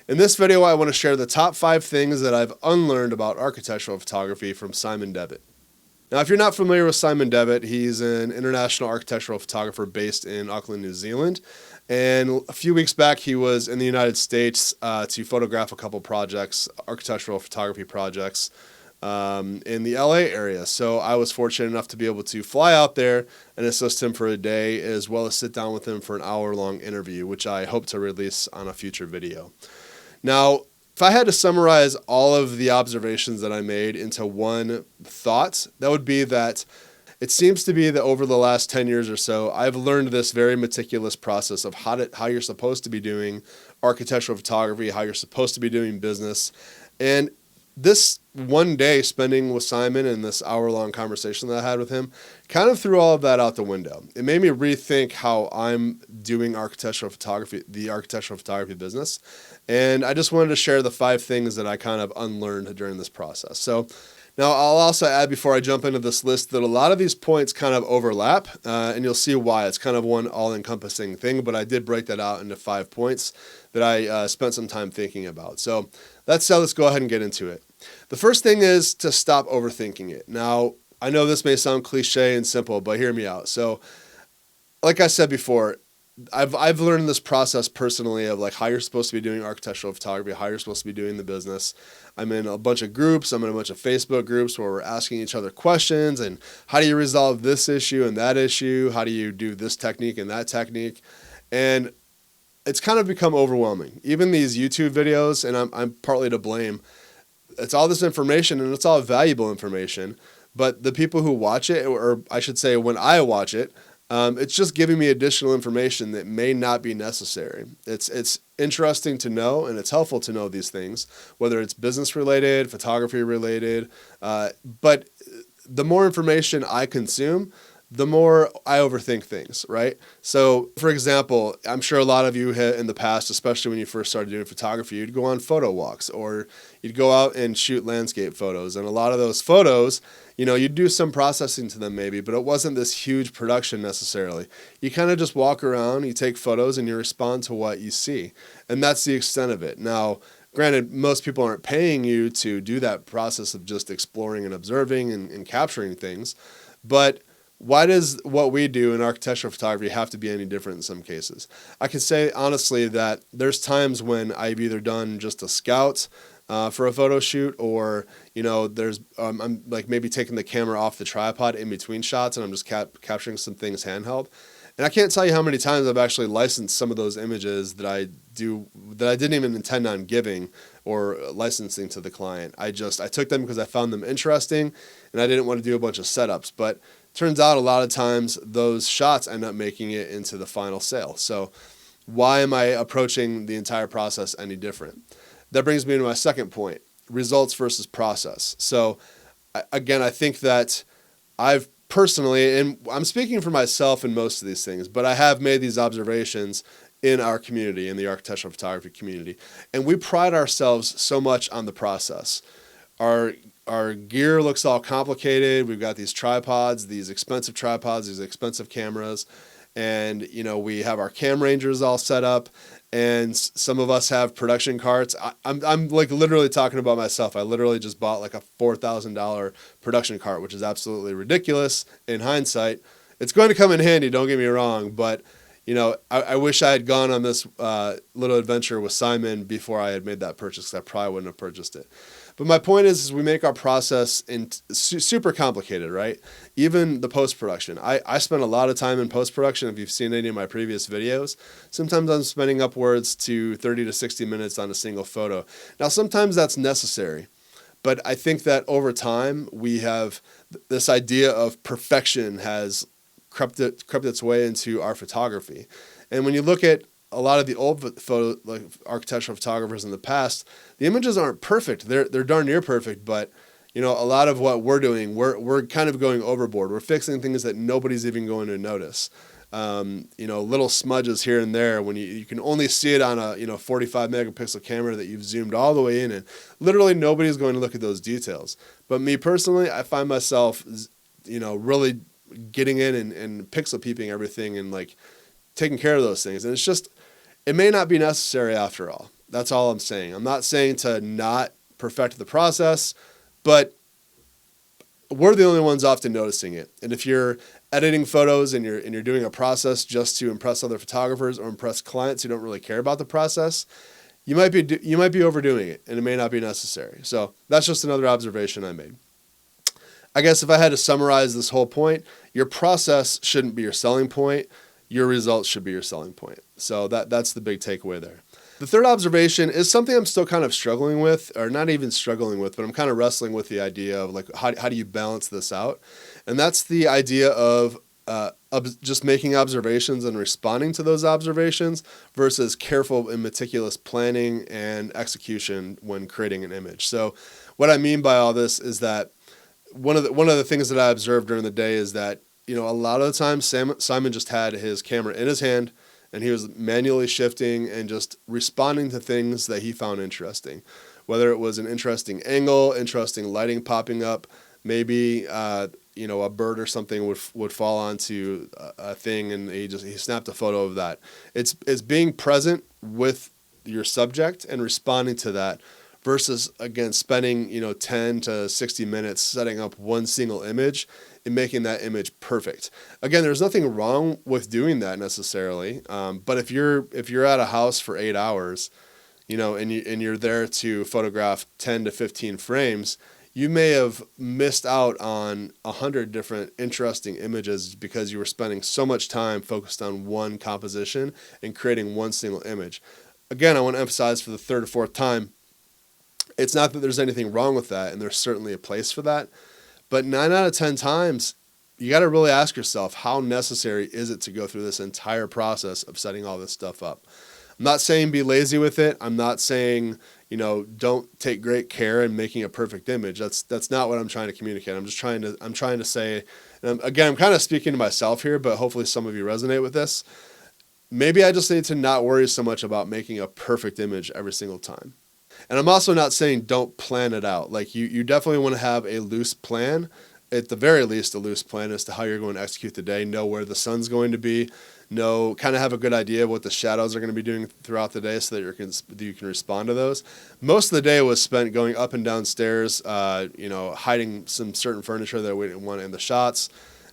In this video, I want to share the top 5 things that I've unlearned about architectural photography from Simon Devitt. Now, if you're not familiar with Simon Devitt, he's an international architectural photographer based in Auckland, New Zealand. And a few weeks back, he was in the United States to photograph a couple projects, architectural photography projects, in the LA area. So I was fortunate enough to be able to fly out there and assist him for a day, as well as sit down with him for an hour-long interview, which I hope to release on a future video. Now, if I had to summarize all of the observations that I made into one thought, that would be that it seems to be that over the last 10 years or so, I've learned this very meticulous process of how you're supposed to be doing architectural photography, how you're supposed to be doing business. And this one day spending with Simon and this hour-long conversation that I had with him kind of threw all of that out the window. It made me rethink how I'm doing architectural photography, the architectural photography business. And I just wanted to share the 5 things that I kind of unlearned during this process. So now I'll also add before I jump into this list that a lot of these points kind of overlap, and you'll see why. It's kind of one all-encompassing thing, but I did break that out into 5 points that I spent some time thinking about. So that said, let's go ahead and get into it. The first thing is to stop overthinking it. Now, I know this may sound cliche and simple, but hear me out. So, like I said before, I've learned this process personally of like how you're supposed to be doing architectural photography, how you're supposed to be doing the business. I'm in a bunch of groups. I'm in a bunch of Facebook groups where we're asking each other questions and how do you resolve this issue and that issue? How do you do this technique and that technique? And it's kind of become overwhelming. Even these YouTube videos, and I'm partly to blame. It's all this information and it's all valuable information, but the people who watch it, or I should say when I watch it, it's just giving me additional information that may not be necessary. It's interesting to know and it's helpful to know these things, whether it's business related, photography related, but the more information I consume, the more I overthink things, right? So, for example, I'm sure a lot of you in the past, especially when you first started doing photography, you'd go on photo walks or you'd go out and shoot landscape photos. And a lot of those photos, you'd do some processing to them maybe, but it wasn't this huge production necessarily. You kind of just walk around, you take photos, and you respond to what you see. And that's the extent of it. Now, granted, most people aren't paying you to do that process of just exploring and observing and capturing things, but why does what we do in architectural photography have to be any different in some cases? I can say honestly that there's times when I've either done just a scout for a photo shoot, or there's I'm like maybe taking the camera off the tripod in between shots and I'm just capturing some things handheld. And I can't tell you how many times I've actually licensed some of those images that I didn't even intend on giving or licensing to the client. I took them because I found them interesting and I didn't want to do a bunch of setups. But turns out a lot of times those shots end up making it into the final sale. So why am I approaching the entire process any different? That brings me to my second point, results versus process. So again, I think that I've personally, and I'm speaking for myself in most of these things, but I have made these observations in our community, in the architectural photography community. And we pride ourselves so much on the process. Our gear looks all complicated. We've got these tripods, these expensive cameras, and we have our cam rangers all set up, and some of us have production carts. I'm like literally talking about myself. I literally just bought like a $4,000 production cart, which is absolutely ridiculous in hindsight. It's going to come in handy, don't get me wrong, but I wish I had gone on this little adventure with Simon before I had made that purchase, because I probably wouldn't have purchased it. But my point is we make our process super complicated, right? Even the post-production. I spend a lot of time in post-production. If you've seen any of my previous videos, sometimes I'm spending upwards to 30 to 60 minutes on a single photo. Now, sometimes that's necessary, but I think that over time we have this idea of perfection has crept its way into our photography. And when you look at a lot of the old architectural photographers in the past, the images aren't perfect. They're darn near perfect, but a lot of what we're doing, we're kind of going overboard. We're fixing things that nobody's even going to notice. Little smudges here and there when you can only see it on a 45 megapixel camera that you've zoomed all the way in, and literally nobody's going to look at those details. But me personally, I find myself, really getting in and pixel peeping everything and like taking care of those things. And it's just, it may not be necessary after all. That's all I'm saying. I'm not saying to not perfect the process, but we're the only ones often noticing it. And if you're editing photos and you're doing a process just to impress other photographers or impress clients who don't really care about the process, you might be overdoing it, and it may not be necessary. So that's just another observation I made. I guess if I had to summarize this whole point, your process shouldn't be your selling point. Your results should be your selling point. So that's the big takeaway there. The third observation is something I'm still kind of struggling with, or not even struggling with, but I'm kind of wrestling with the idea of like, how do you balance this out? And that's the idea of just making observations and responding to those observations versus careful and meticulous planning and execution when creating an image. So what I mean by all this is that one of the things that I observed during the day is that, a lot of the time Simon just had his camera in his hand and he was manually shifting and just responding to things that he found interesting, whether it was an interesting angle, interesting lighting popping up, maybe a bird or something would fall onto a thing and he snapped a photo of that. It's being present with your subject and responding to that versus, again, spending 10 to 60 minutes setting up one single image and making that image perfect. Again, there's nothing wrong with doing that necessarily, but if you're at a house for 8 hours, and you're there to photograph 10 to 15 frames, you may have missed out on 100 different interesting images because you were spending so much time focused on one composition and creating one single image. Again, I want to emphasize for the third or fourth time, it's not that there's anything wrong with that, and there's certainly a place for that. But 9 out of 10 times, you got to really ask yourself, how necessary is it to go through this entire process of setting all this stuff up? I'm not saying be lazy with it. I'm not saying, don't take great care in making a perfect image. That's not what I'm trying to communicate. I'm trying to say, and again, I'm kind of speaking to myself here, but hopefully some of you resonate with this. Maybe I just need to not worry so much about making a perfect image every single time. And I'm also not saying don't plan it out. Like you definitely want to have a loose plan, at the very least a loose plan as to how you're going to execute the day, know where the sun's going to be, kind of have a good idea of what the shadows are going to be doing throughout the day so that you can respond to those. Most of the day was spent going up and down stairs, hiding some certain furniture that we didn't want in the shots,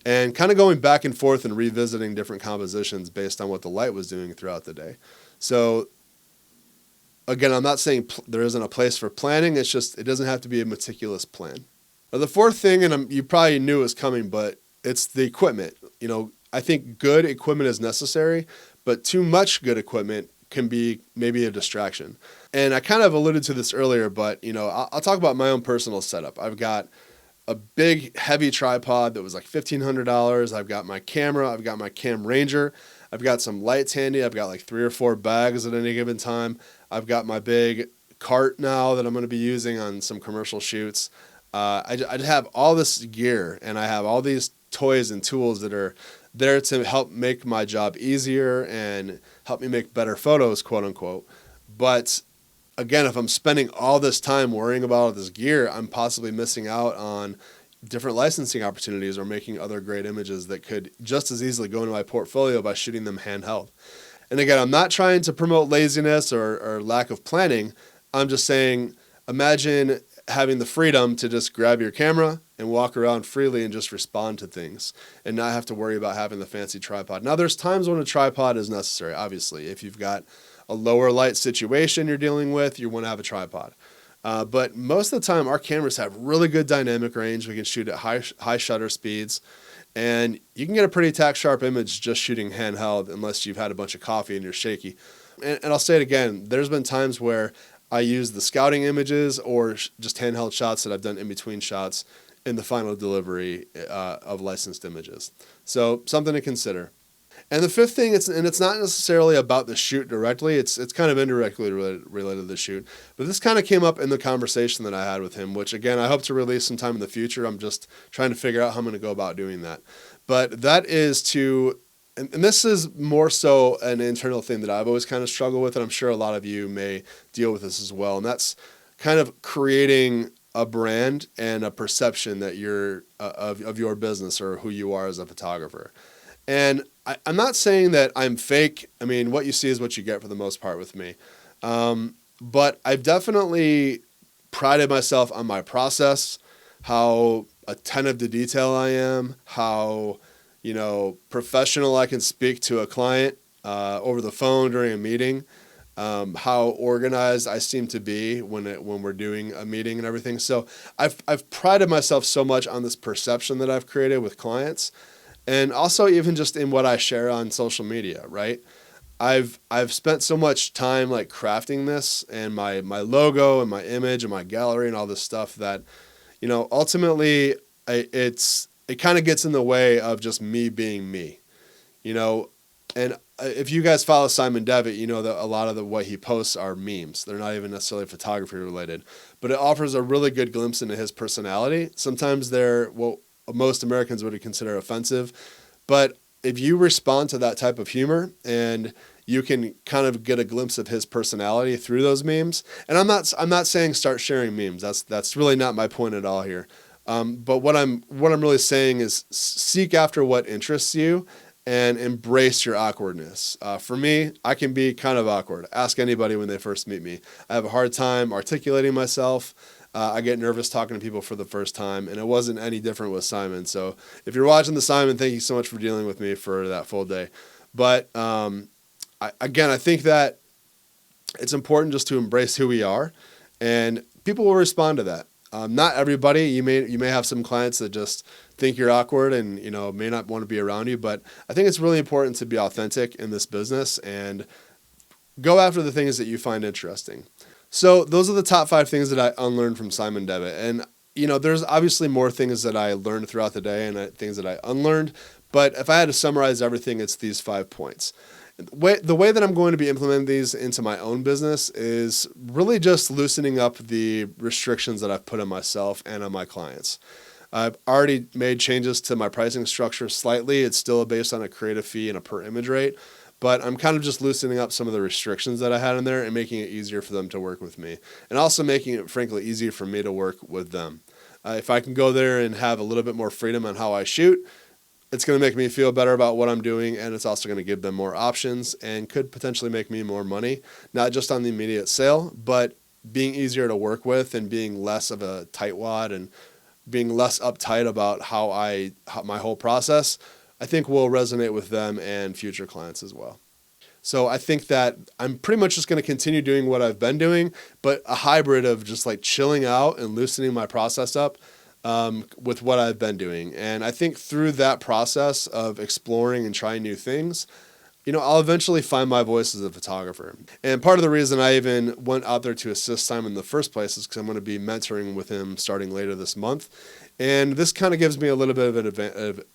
and kind of going back and forth and revisiting different compositions based on what the light was doing throughout the day. So again, I'm not saying there isn't a place for planning. It's just it doesn't have to be a meticulous plan. Now, the fourth thing, and you probably knew it was coming, but it's the equipment. I think good equipment is necessary, but too much good equipment can be maybe a distraction. And I kind of alluded to this earlier, but I'll talk about my own personal setup. I've got a big, heavy tripod that was like $1,500. I've got my camera. I've got my Cam Ranger. I've got some lights handy. I've got like 3 or 4 bags at any given time. I've got my big cart now that I'm going to be using on some commercial shoots. I have all this gear, and I have all these toys and tools that are there to help make my job easier and help me make better photos, quote unquote. But again, if I'm spending all this time worrying about all this gear, I'm possibly missing out on different licensing opportunities or making other great images that could just as easily go into my portfolio by shooting them handheld. And again, I'm not trying to promote laziness or lack of planning. I'm just saying, imagine having the freedom to just grab your camera and walk around freely and just respond to things and not have to worry about having the fancy tripod. Now, there's times when a tripod is necessary, obviously. If you've got a lower light situation you're dealing with, you want to have a tripod. But most of the time, our cameras have really good dynamic range. We can shoot at high shutter speeds. And you can get a pretty tack-sharp image just shooting handheld unless you've had a bunch of coffee and you're shaky. And I'll say it again, there's been times where I use the scouting images or just handheld shots that I've done in between shots in the final delivery of licensed images. So something to consider. And the fifth thing, it's not necessarily about the shoot directly. It's kind of indirectly related to the shoot. But this kind of came up in the conversation that I had with him, which, again, I hope to release sometime in the future. I'm just trying to figure out how I'm going to go about doing that. But that is and this is more so an internal thing that I've always kind of struggled with, and I'm sure a lot of you may deal with this as well. And that's kind of creating a brand and a perception that you're of your business or who you are as a photographer. And I'm not saying that I'm fake. I mean, what you see is what you get for the most part with me. But I've definitely prided myself on my process, how attentive to detail I am, how, professional I can speak to a client over the phone during a meeting, how organized I seem to be when we're doing a meeting and everything. So I've prided myself so much on this perception that I've created with clients, and also even just in what I share on social media, right? I've spent so much time like crafting this and my logo and my image and my gallery and all this stuff that, ultimately it kind of gets in the way of just me being me, you know. And if you guys follow Simon Devitt, you know that a lot of what he posts are memes. They're not even necessarily photography related, but it offers a really good glimpse into his personality. Sometimes they're what most Americans would consider offensive, but if you respond to that type of humor and you can kind of get a glimpse of his personality through those memes. And I'm not saying start sharing memes. That's really not my point at all here. But what I'm really saying is seek after what interests you and embrace your awkwardness. For me, I can be kind of awkward. Ask anybody when they first meet me. I have a hard time articulating myself. I get nervous talking to people for the first time, and it wasn't any different with Simon. So if you're watching the Simon, thank you so much for dealing with me for that full day. But I think that it's important just to embrace who we are, and people will respond to that. Not everybody. You may have some clients that just think you're awkward and may not want to be around you. But I think it's really important to be authentic in this business and go after the things that you find interesting. So those are the top 5 things that I unlearned from Simon Devitt. And there's obviously more things that I learned throughout the day and things that I unlearned. But if I had to summarize everything, it's these 5 points. The way that I'm going to be implementing these into my own business is really just loosening up the restrictions that I've put on myself and on my clients. I've already made changes to my pricing structure slightly. It's still based on a creative fee and a per image rate, but I'm kind of just loosening up some of the restrictions that I had in there and making it easier for them to work with me, and also making it, frankly, easier for me to work with them. If I can go there and have a little bit more freedom on how I shoot, it's going to make me feel better about what I'm doing, and it's also going to give them more options and could potentially make me more money, not just on the immediate sale, but being easier to work with and being less of a tightwad and being less uptight about how my whole process, I think will resonate with them and future clients as well. So I think that I'm pretty much just going to continue doing what I've been doing, but a hybrid of just like chilling out and loosening my process up with what I've been doing. And I think through that process of exploring and trying new things, I'll eventually find my voice as a photographer. And part of the reason I even went out there to assist Simon in the first place is because I'm going to be mentoring with him starting later this month. And this kind of gives me a little bit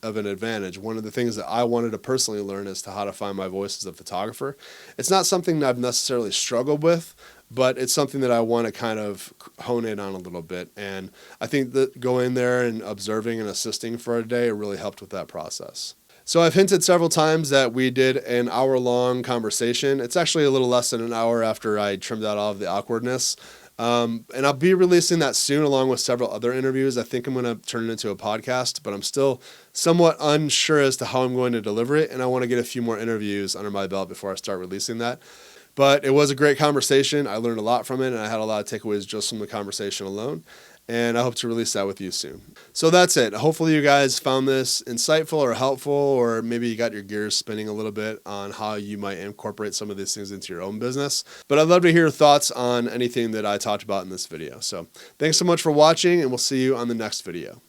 of an advantage. One of the things that I wanted to personally learn as to how to find my voice as a photographer. It's not something that I've necessarily struggled with, but it's something that I want to kind of hone in on a little bit. And I think that going there and observing and assisting for a day really helped with that process. So I've hinted several times that we did an hour-long conversation. It's actually a little less than an hour after I trimmed out all of the awkwardness. And I'll be releasing that soon along with several other interviews. I think I'm going to turn it into a podcast, but I'm still somewhat unsure as to how I'm going to deliver it. And I want to get a few more interviews under my belt before I start releasing that. But it was a great conversation. I learned a lot from it, and I had a lot of takeaways just from the conversation alone. And I hope to release that with you soon. So that's it. Hopefully you guys found this insightful or helpful, or maybe you got your gears spinning a little bit on how you might incorporate some of these things into your own business. But I'd love to hear your thoughts on anything that I talked about in this video. So thanks so much for watching, and we'll see you on the next video.